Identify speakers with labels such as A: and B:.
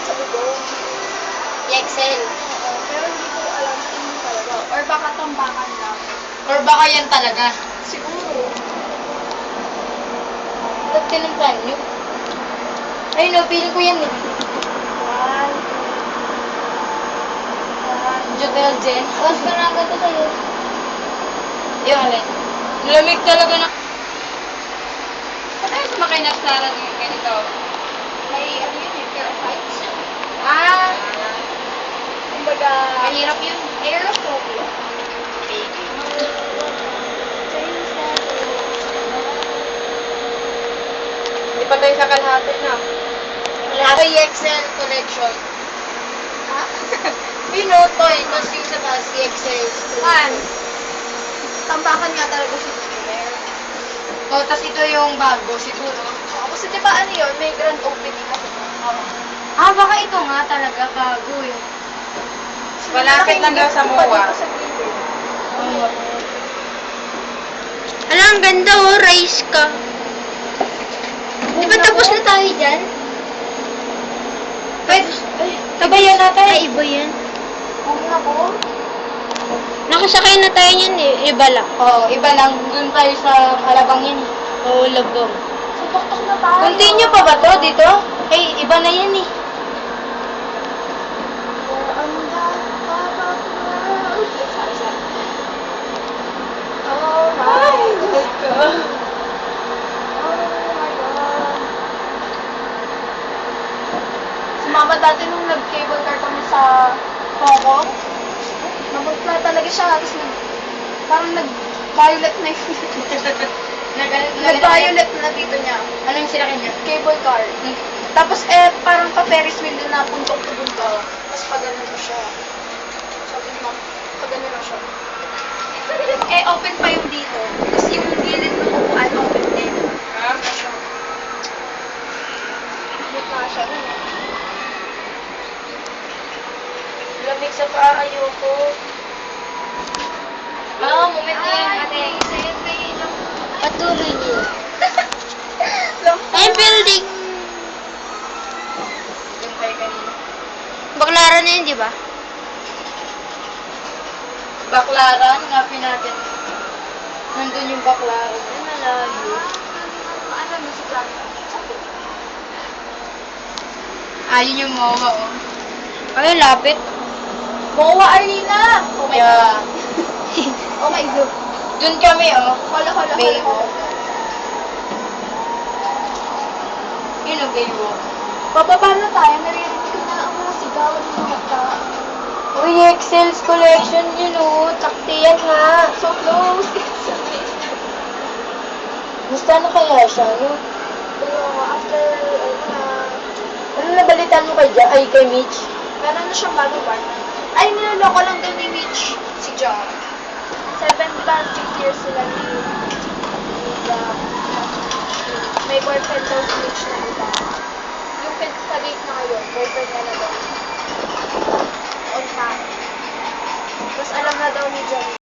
A: sa bubong.
B: EXL.
A: Oo, pero hindi ko alam kung ano talaga. Or baka tambakan lang.
B: Or baka yan talaga.
A: Siguro.
B: Ba't tinimplan nyo? Ay no, feeling ko yan eh.
A: One.
B: Jotelgen. Tapos ka na agad sa'yo. Yung alin. Lamig talaga na. Ba't tayo sumakay na sa ng ganito?
A: May ano yun eh, pair of heights.
B: Ah!
A: Kumbaga,
B: Mahirap yun.
A: aerophobia.
B: Baby. Hindi pa tayo sa kalahati na. Kalahati EXL collection.
A: Ha?
B: Pinotoy, tapos yung sa taas EXL.
A: Man. Tambakan nga talaga si Twitter.
B: Oh, tapos ito yung bago siguro.
A: Oo, kasi diba ano yun, may grand opening kasi.
B: Ah, baka ito nga talaga bago eh.
C: Malapit lang daw sa MOA.
B: Oo.
D: Ala, ang ganda oh, rice ka. Di ba tapos na tayo dyan?
B: Pwede, tabayan natin.
D: Ay, iba yan.
A: Oo nga po.
D: Nakasakay na tayo yan eh, iba lang.
B: Oo, iba lang. Doon tayo sa Alabang yan.
D: Oo, labang.
A: So, tuktok na tayo.
B: Continue pa ba to dito? Eh, iba na yan eh.
A: Alright.
B: Let's go.
A: Oh my God. Sumama dati nung nag-cable car kami sa Hong Kong. Nabugla talaga siya. Tapos parang nag-violet na yung nag-violet na dito niya.
B: Ano yung sinakyan niya?
A: Cable car. Tapos parang pa-Ferris wheel din na puntok to bunta. Tapos pagano na siya. Sabi mo, pagano na siya. Open pa yung dito. Tapos yung gilid ng upuan, open din.
C: Ha?
A: Na siya. Hit na siya dun.
B: Lamig sa paa, ayoko. Oo, moment na yan, ate.
D: Patuloy niyo. Ay, building.
B: Yung tayo kanina.
D: Baklaran na yun, di ba?
B: Baklaran, hanapin natin. Nandun yung baklaran. Ay, malayo.
A: Ano mo si Planta?
B: Ayun yung MOA, oh.
D: Ay, lapit.
A: MOA Arena! Oh my
B: Yeah.
A: Oh my God.
B: Dun kami, oh.
A: Hala.
B: Baywalk. Yun ang baywalk.
A: Bababa na tayo. Naririnig ko na ang mga sigawan ng mga tao.
B: Uy, Excel's collection yun, oh. Takti yan nga.
A: So close.
B: Gusto na kaya siya, no?
A: Pero after,
B: Ano nabalitaan mo kay Mitch?
A: meron na siyang bagong partner. Ay, niloloko lang din ni Mitch si John. 6 years sila ni may boyfriend daw si Mitch na iba. Yung sa-date na ngayon, boyfriend niya na daw. On time. Tapos alam na daw ni John